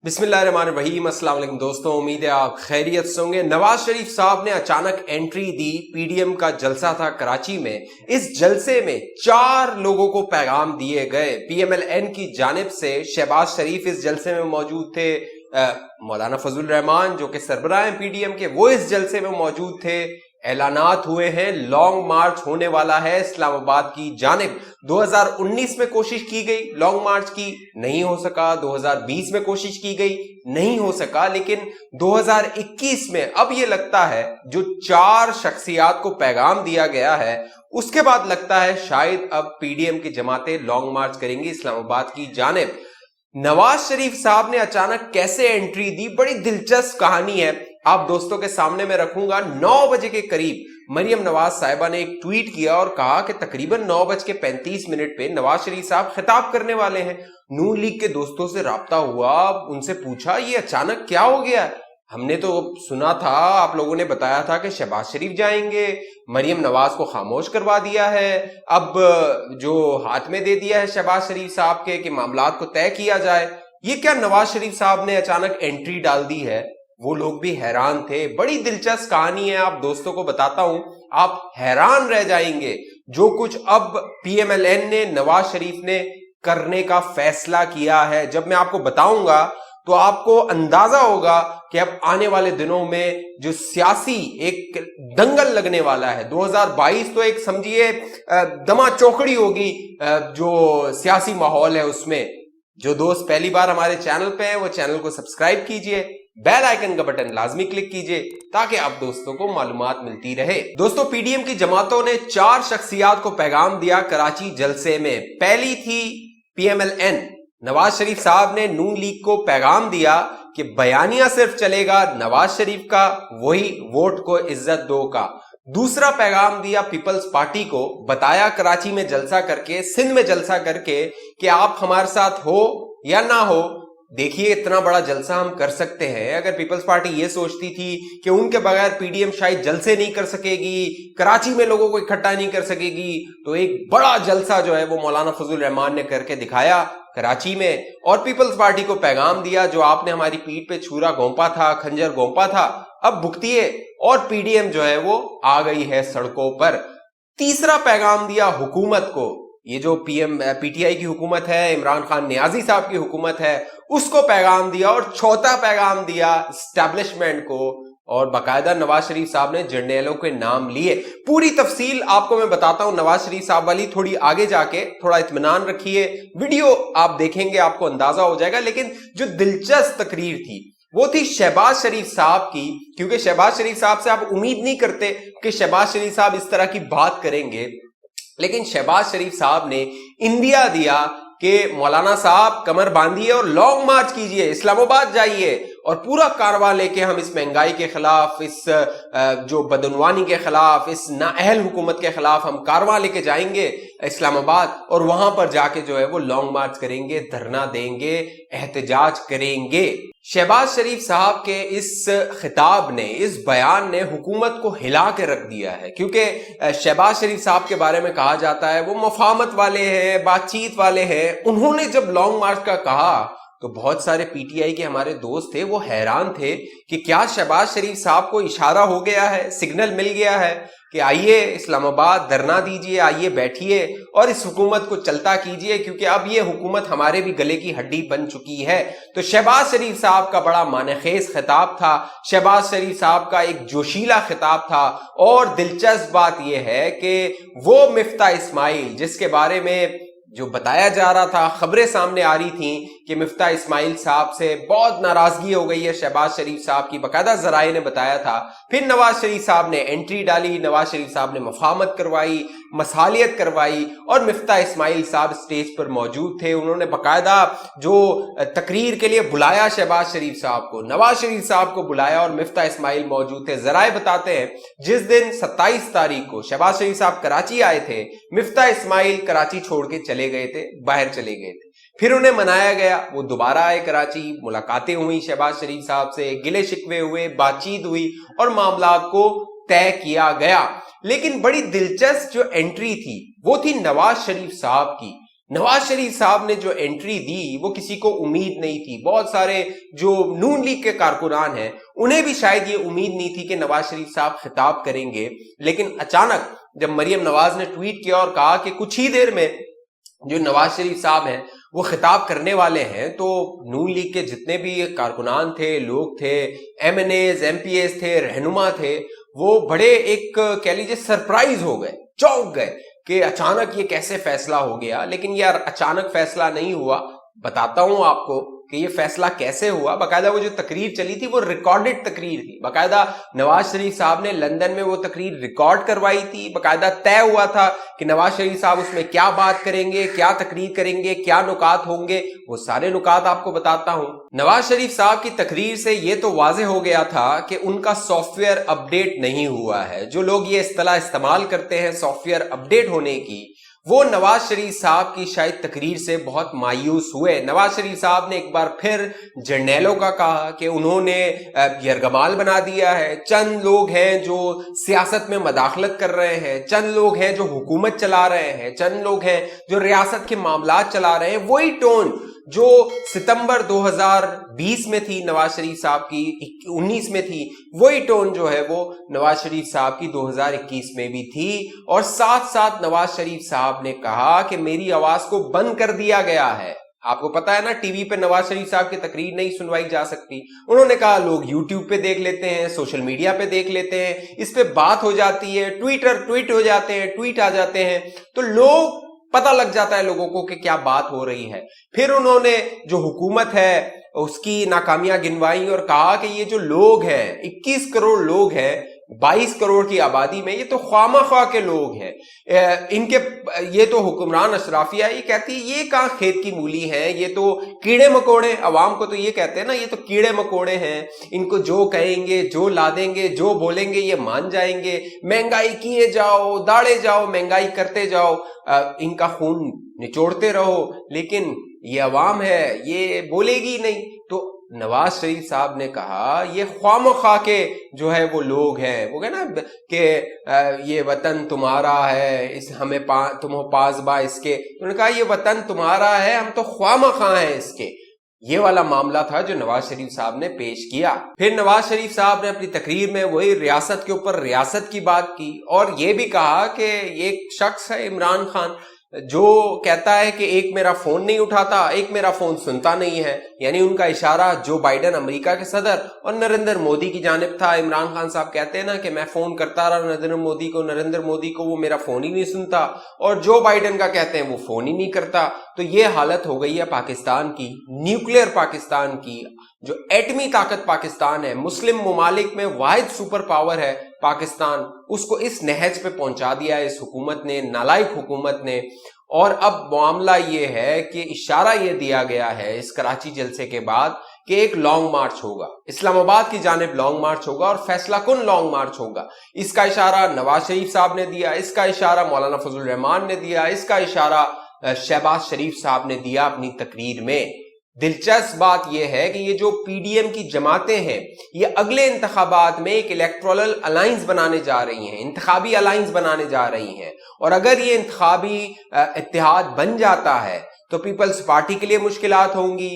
बिस्मिल्लाहिर्रहमानिर्रहीम। अस्सलाम वालेकुम दोस्तों, उम्मीद है आप खैरियत से होंगे। नवाज शरीफ साहब ने अचानक एंट्री दी। पीडीएम का जलसा था कराची में। इस जलसे में 4 लोगों को पैगाम दिए गए पीएमएलएन की जानिब से। शहबाज शरीफ इस जलसे में मौजूद थे, मौलाना फजल रहमान जो कि सरबराह हैं पीडीएम के, वो इस जलसे में मौजूद थे। ऐलानात हुए हैं, लॉन्ग मार्च होने वाला है इस्लामाबाद की जानिब। 2019 में कोशिश की गई लॉन्ग मार्च की, नहीं हो सका। 2020 में कोशिश की गई, नहीं हो सका। लेकिन 2021 में अब ये लगता है जो 4 शख्सियात को पैगाम दिया गया है, उसके बाद लगता है शायद अब पीडीएम की जमातें लॉन्ग मार्च करेंगी इस्लामाबाद की जानिब। नवाज शरीफ साहब ने अचानक कैसे एंट्री दी, बड़ी दिलचस्प कहानी है, आप दोस्तों के सामने में रखूंगा। 9 बजे के करीब मरियम नवाज साहिबा ने एक ट्वीट किया और कहा कि तकरीबन 9:35 पे नवाज शरीफ साहब खिताब करने वाले हैं। नून लीग के दोस्तों से राब्ता हुआ, उनसे पूछा ये अचानक क्या हो गया। हमने तो सुना था, आप लोगों ने बताया था कि शहबाज शरीफ जाएंगे, मरियम नवाज को खामोश करवा दिया है, अब जो हाथ में दे दिया है शहबाज शरीफ साहब के कि मामलात को तय किया जाए। ये क्या नवाज शरीफ साहब ने अचानक एंट्री डाल दी है। वो लोग भी हैरान थे। बड़ी दिलचस्प कहानी है, आप दोस्तों को बताता हूं, आप हैरान रह जाएंगे। जो कुछ अब पीएमएलएन ने, नवाज शरीफ ने करने का फैसला किया है, जब मैं आपको बताऊंगा तो आपको अंदाजा होगा कि अब आने वाले दिनों में जो सियासी एक दंगल लगने वाला है। 2022 तो एक समझिए दमा चौकड़ी होगी जो सियासी माहौल है उसमें। जो दोस्त पहली बार हमारे चैनल पे हैं वो चैनल को सब्सक्राइब कीजिए, बेल आइकन का बटन लाजमी क्लिक कीजिए ताकि आप दोस्तों को मालूमात मिलती रहे। दोस्तों, पीडीएम की जमातों ने 4 शख्सियात को पैगाम दिया कराची जलसे में। पहली थी पीएमएलएन। नवाज शरीफ साहब ने नून लीग को पैगाम दिया कि बयानिया सिर्फ चलेगा नवाज शरीफ का, वही वोट को इज्जत दो का। दूसरा पैगाम दिया पीपल्स पार्टी को, बताया कराची में जलसा करके, सिंध में जलसा करके कि आप हमारे साथ हो या ना हो, देखिए इतना बड़ा जलसा हम कर सकते हैं। अगर पीपल्स पार्टी ये सोचती थी कि उनके बगैर पीडीएम शायद जलसे नहीं कर सकेगी, कराची में लोगों को इकट्ठा नहीं कर सकेगी, तो एक बड़ा जलसा जो है वो मौलाना फजल रहमान ने करके दिखाया कराची में। और पीपल्स पार्टी को पैगाम दिया, जो आपने हमारी पीठ पे छुरा घोंपा था, खंजर घोंपा था, अब भुगतिए। और पीडीएम जो है वो आ गई है सड़कों पर। तीसरा पैगाम दिया हुकूमत को, ये जो पीटीआई की हुकूमत है, इमरान खान नियाजी साहब की हुकूमत है, उसको पैगाम दिया। और चौथा पैगाम दिया एस्टैब्लिशमेंट को, और बाकायदा नवाज शरीफ साहब ने जर्नैलों के नाम लिए। पूरी तफसील आपको मैं बताता हूं नवाज शरीफ साहब वाली थोड़ी आगे जाके, थोड़ा इत्मीनान रखिए, वीडियो आप देखेंगे आपको अंदाजा हो जाएगा। लेकिन जो दिलचस्प तकरीर थी वो थी शहबाज शरीफ साहब की, क्योंकि शहबाज शरीफ साहब से आप उम्मीद नहीं करते कि शहबाज शरीफ साहब इस तरह की बात करेंगे। लेकिन शहबाज शरीफ साहब ने इंडिया दिया कि मौलाना साहब कमर बांधिए और लॉन्ग मार्च कीजिए, इस्लामाबाद जाइए, और पूरा कारवां लेके हम इस महंगाई के खिलाफ, इस जो बदनवानी के खिलाफ, इस नाअहल हुकूमत के खिलाफ हम कारवां लेके जाएंगे इस्लामाबाद, और वहां पर जाके जो है वो लॉन्ग मार्च करेंगे, धरना देंगे, एहतजाज करेंगे। शहबाज शरीफ साहब के इस खिताब ने, इस बयान ने हुकूमत को हिला के रख दिया है, क्योंकि शहबाज शरीफ साहब के बारे में कहा जाता है वो मफाहमत वाले हैं, बातचीत वाले हैं। उन्होंने जब लॉन्ग मार्च का कहा तो बहुत सारे पीटीआई के हमारे दोस्त थे, वो हैरान थे कि क्या शहबाज शरीफ साहब को इशारा हो गया है, सिग्नल मिल गया है कि आइए इस्लामाबाद धरना दीजिए, आइए बैठिए और इस हुकूमत को चलता कीजिए, क्योंकि अब ये हुकूमत हमारे भी गले की हड्डी बन चुकी है। तो शहबाज शरीफ साहब का बड़ा मानेखेज खिताब था, शहबाज शरीफ साहब का एक जोशीला खिताब था। और दिलचस्प बात यह है कि वो मिफ्ता इस्माइल, जिसके बारे में जो बताया जा रहा था, खबरें सामने आ रही थी कि मिफ्ता इस्माइल साहब से बहुत नाराजगी हो गई है शहबाज शरीफ साहब की, बाकायदा जराए ने बताया था। फिर नवाज शरीफ साहब ने एंट्री डाली, नवाज शरीफ साहब ने मफाहमत करवाई, मसालियत करवाई, और मिफ्ता इस्माइल साहब स्टेज पर मौजूद थे। उन्होंने बाकायदा जो तकरीर के लिए बुलाया शहबाज शरीफ साहब को, नवाज शरीफ साहब को बुलाया, और मिफ्ता इस्माइल मौजूद थे। जराए बताते हैं जिस दिन 27 तारीख को शहबाज शरीफ साहब कराची आए थे, मिफ्ता इस्माइल कराची छोड़ के चले गए थे, बाहर चले गए थे। फिर उन्हें मनाया गया, वो दोबारा आए कराची, मुलाकातें हुई शहबाज शरीफ साहब से, गिले शिकवे हुए, बातचीत हुई और मामला को तय किया गया। लेकिन बड़ी दिलचस्प जो एंट्री थी वो थी नवाज शरीफ साहब की। नवाज शरीफ साहब ने जो एंट्री दी वो किसी को उम्मीद नहीं थी। बहुत सारे जो नून लीग के कारकुनान हैं उन्हें भी शायद ये उम्मीद नहीं थी कि नवाज शरीफ साहब खिताब करेंगे, लेकिन अचानक जब मरियम नवाज ने ट्वीट किया और कहा कि कुछ ही देर में जो नवाज शरीफ साहब हैं वो खिताब करने वाले हैं, तो नून लीग के जितने भी कारकुनान थे, लोग थे, MNAs, MPAs थे, रहनुमा थे, वो बड़े एक कह लीजिए सरप्राइज हो गए, चौंक गए कि अचानक ये कैसे फैसला हो गया। लेकिन यार अचानक फैसला नहीं हुआ, बताता हूं आपको कि ये फैसला कैसे हुआ। बाकायदा वो जो तकरीर चली थी वो रिकॉर्डेड तकरीर थी, बाकायदा नवाज शरीफ साहब ने लंदन में वो तकरीर रिकॉर्ड करवाई थी, बाकायदा तय हुआ था कि नवाज शरीफ साहब उसमें क्या बात करेंगे, क्या तकरीर करेंगे, क्या नुकात होंगे, वो सारे नुकात आपको बताता हूं। नवाज शरीफ साहब की तकरीर से ये तो वाजे हो गया था कि उनका सॉफ्टवेयर अपडेट नहीं हुआ है। जो लोग ये इस्तेलाह इस्तेमाल करते हैं सॉफ्टवेयर अपडेट होने की, वो नवाज शरीफ साहब की शायद तकरीर से बहुत मायूस हुए। नवाज शरीफ साहब ने एक बार फिर जर्नैलों का कहा कि उन्होंने यरगमाल बना दिया है, चंद लोग हैं जो सियासत में मदाखलत कर रहे हैं, चंद लोग हैं जो हुकूमत चला रहे हैं, चंद लोग हैं जो रियासत के मामलात चला रहे हैं। वही टोन जो सितंबर 2020 में थी नवाज शरीफ साहब की, 19 में थी, वही टोन जो है वो नवाज शरीफ साहब की 2021 में भी थी। और साथ साथ नवाज शरीफ साहब ने कहा कि मेरी आवाज को बंद कर दिया गया है। आपको पता है ना, टीवी पे नवाज शरीफ साहब की तकरीर नहीं सुनवाई जा सकती। उन्होंने कहा लोग यूट्यूब पे देख लेते हैं, सोशल मीडिया पे देख लेते हैं, इस पे बात हो जाती है, ट्वीट हो जाते हैं, ट्वीट आ जाते हैं, तो लोग पता लग जाता है लोगों को कि क्या बात हो रही है। फिर उन्होंने जो हुकूमत है उसकी नाकामियां गिनवाई और कहा कि ये जो लोग हैं 21 करोड़ लोग हैं 22 करोड़ की आबादी में, ये तो ख्वामख्वाह के लोग हैं। इनके ये तो हुक्मरान अशराफिया ये कहती है ये कहाँ खेत की मूली है, ये तो कीड़े मकोड़े, अवाम को तो ये कहते हैं ना, ये तो कीड़े मकोड़े हैं, इनको जो कहेंगे, जो ला देंगे, जो बोलेंगे ये मान जाएंगे। महंगाई किए जाओ, दाड़े जाओ, महंगाई करते जाओ, इनका खून निचोड़ते रहो, लेकिन ये अवाम है ये बोलेगी नहीं। तो नवाज शरीफ साहब ने कहा ये ख्वामख्वाह के जो है वो लोग हैं, वो कहना कि ये वतन तुम्हारा है, इस हमें तुम हो पासबा इसके। उन्होंने कहा ये वतन तुम्हारा है, हम तो ख्वामख्वाह हैं इसके। ये वाला मामला था जो नवाज शरीफ साहब ने पेश किया। फिर नवाज शरीफ साहब ने अपनी तकरीर में वही रियासत के ऊपर रियासत की बात की और ये भी कहा कि एक शख्स है इमरान खान जो कहता है कि एक मेरा फोन नहीं उठाता, एक मेरा फोन सुनता नहीं है। यानी उनका इशारा जो बाइडन अमेरिका के सदर और नरेंद्र मोदी की जानिब था। इमरान खान साहब कहते हैं ना कि मैं फोन करता रहा नरेंद्र मोदी को वो मेरा फोन ही नहीं सुनता, और जो बाइडन का कहते हैं वो फोन ही नहीं करता। तो ये हालत हो गई है पाकिस्तान की, न्यूक्लियर पाकिस्तान की, जो एटमी ताकत पाकिस्तान है, मुस्लिम मुमालिक में वाहिद सुपर पावर है पाकिस्तान, उसको इस नहज पे पहुंचा दिया है इस हुकूमत ने, नालायक हुकूमत ने। और अब मामला ये है कि इशारा ये दिया गया है इस कराची जलसे के बाद कि एक लॉन्ग मार्च होगा, इस्लामाबाद की जानिब लॉन्ग मार्च होगा और फैसला कुन लॉन्ग मार्च होगा। इसका इशारा नवाज शरीफ साहब ने दिया, इसका इशारा मौलाना फजल रहमान ने दिया, इसका इशारा शहबाज शरीफ साहब ने दिया अपनी तकरीर में। दिलचस्प बात यह है कि ये जो पीडीएम की जमातें हैं ये अगले इंतखाबात में एक इलेक्टोरल अलायंस बनाने जा रही हैं, इंतखाबी अलायंस बनाने जा रही हैं। और अगर ये इंतखाबी इत्तेहाद बन जाता है तो पीपल्स पार्टी के लिए मुश्किलात होंगी,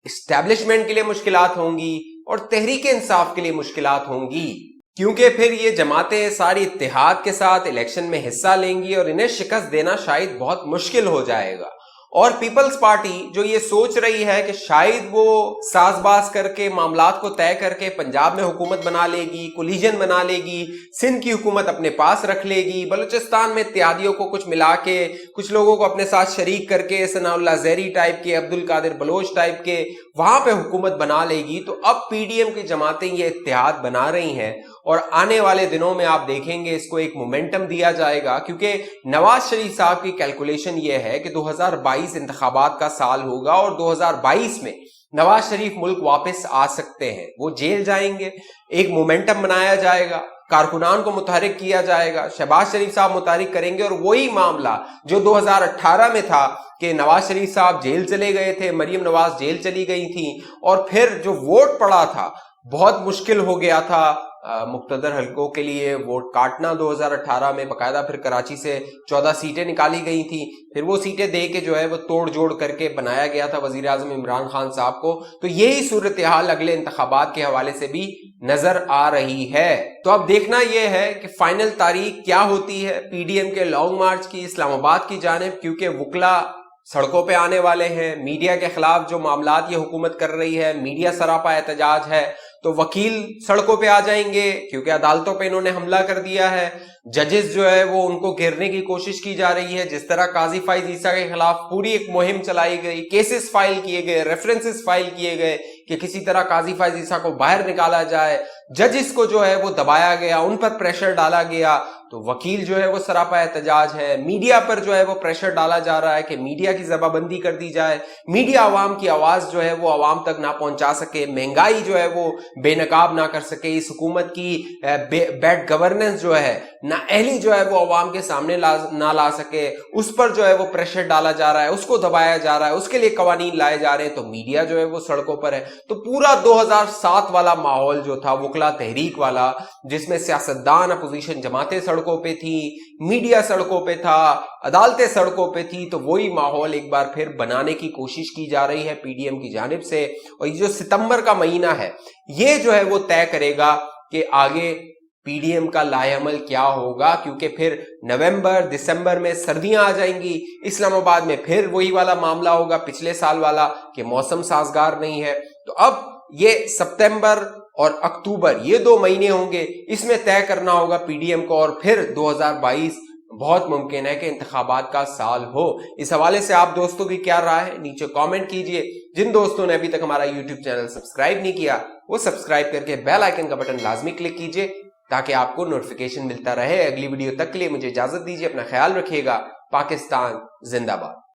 इस्टेब्लिशमेंट के लिए मुश्किलात होंगी और तहरीक इंसाफ के लिए मुश्किलात होंगी, क्योंकि फिर ये जमातें सारी इत्तेहाद के साथ इलेक्शन में हिस्सा लेंगी और इन्हें शिकस्त देना शायद बहुत मुश्किल हो जाएगा। और पीपल्स पार्टी जो ये सोच रही है कि शायद वो साजबाज करके मामलात को तय करके पंजाब में हुकूमत बना लेगी, कोलिजन बना लेगी, सिंध की हुकूमत अपने पास रख लेगी, बलूचिस्तान में इत्तेहादियों को कुछ मिला के कुछ लोगों को अपने साथ शरीक करके सनाउल्लाह ज़ैरी टाइप के, अब्दुल कादिर बलोच टाइप के वहां पे हुकूमत बना लेगी। तो अब पीडीएम की जमातें ये इत्तेहाद बना रही हैं और आने वाले दिनों में आप देखेंगे इसको एक मोमेंटम दिया जाएगा, क्योंकि नवाज शरीफ साहब की कैलकुलेशन ये है कि 2022 इंतखाबात का साल होगा और 2022 में नवाज शरीफ मुल्क वापस आ सकते हैं, वो जेल जाएंगे, एक मोमेंटम बनाया जाएगा, कारकुनान को मुतहरिक किया जाएगा, शहबाज शरीफ साहब मुतहरिक करेंगे और वही मामला जो 2018 में था कि नवाज शरीफ साहब जेल चले गए थे, मरियम नवाज जेल चली गई थी और फिर जो वोट पड़ा था बहुत मुश्किल हो गया था मुक्तदर हलकों के लिए वोट काटना 2018 में, बाकायदा फिर कराची से 14 सीटें निकाली गई थी, फिर वो सीटें दे के जो है वो तोड़ जोड़ करके बनाया गया था वजीर आजम इमरान खान साहब को। तो यही सूरत हाल अगले इंतखाबात के हवाले से भी नजर आ रही है। तो अब देखना यह है कि फाइनल तारीख क्या होती है पीडीएम के लॉन्ग मार्च की इस्लामाबाद की जानिब, क्योंकि वकला सड़कों पे आने वाले हैं। मीडिया के खिलाफ जो मामलात ये हुकूमत कर रही है, मीडिया सरापा एहतजाज है, तो वकील सड़कों पे आ जाएंगे क्योंकि अदालतों पे इन्होंने हमला कर दिया है। जजेस जो है वो उनको घेरने की कोशिश की जा रही है। जिस तरह काजी फाइज ईसा के खिलाफ पूरी एक मुहिम चलाई गई, केसेस फाइल किए गए, रेफरेंसेस फाइल किए गए कि किसी तरह काजी फाइज ईसा को बाहर निकाला जाए, जजेस को जो है वो दबाया गया, उन पर प्रेशर डाला गया, तो वकील जो है वो सरापा एहतजाज है। मीडिया पर जो है वो प्रेशर डाला जा रहा है कि मीडिया की जबाबंदी कर दी जाए, मीडिया आवाम की आवाज जो है वो आवाम तक ना पहुंचा सके, महंगाई जो है वो बेनकाब ना कर सके, इस हुकूमत की बैड गवर्नेंस जो है नाअहली जो है वो आवाम के सामने ना ला सके, उस पर जो है वो प्रेशर डाला जा रहा है, उसको दबाया जा रहा है, उसके लिए कवानीन लाए जा रहे हैं। तो मीडिया जो है वो सड़कों पर है। तो पूरा 2007 वाला माहौल जो था वकला तहरीक वाला, जिसमें सियासतदान अपोजिशन जमातें सड़कों पे थी, मीडिया सड़कों पे था, अदालतें सड़कों पे थी, तो वही माहौल एक बार फिर बनाने की कोशिश की जा रही है पीडीएम की जानिब से। और ये जो सितंबर का महीना है ये जो है वो तय करेगा कि आगे पीडीएम का लाएअमल क्या होगा, क्योंकि फिर नवंबर दिसंबर में सर्दियां आ जाएंगी, इस्लामाबाद में फिर वही वाला मामला होगा पिछले साल वाला कि मौसम साजगार नहीं है। तो अब ये सितंबर और अक्टूबर ये 2 महीने होंगे, इसमें तय करना होगा पीडीएम को, और फिर 2022 बहुत मुमकिन है कि इंतखाबात का साल हो। इस हवाले से आप दोस्तों की क्या राय है नीचे कमेंट कीजिए। जिन दोस्तों ने अभी तक हमारा यूट्यूब चैनल सब्सक्राइब नहीं किया वो सब्सक्राइब करके बेल आइकन का बटन लाजमी क्लिक कीजिए ताकि आपको नोटिफिकेशन मिलता रहे। अगली वीडियो तक के लिए मुझे इजाजत दीजिए, अपना ख्याल रखिएगा। पाकिस्तान जिंदाबाद।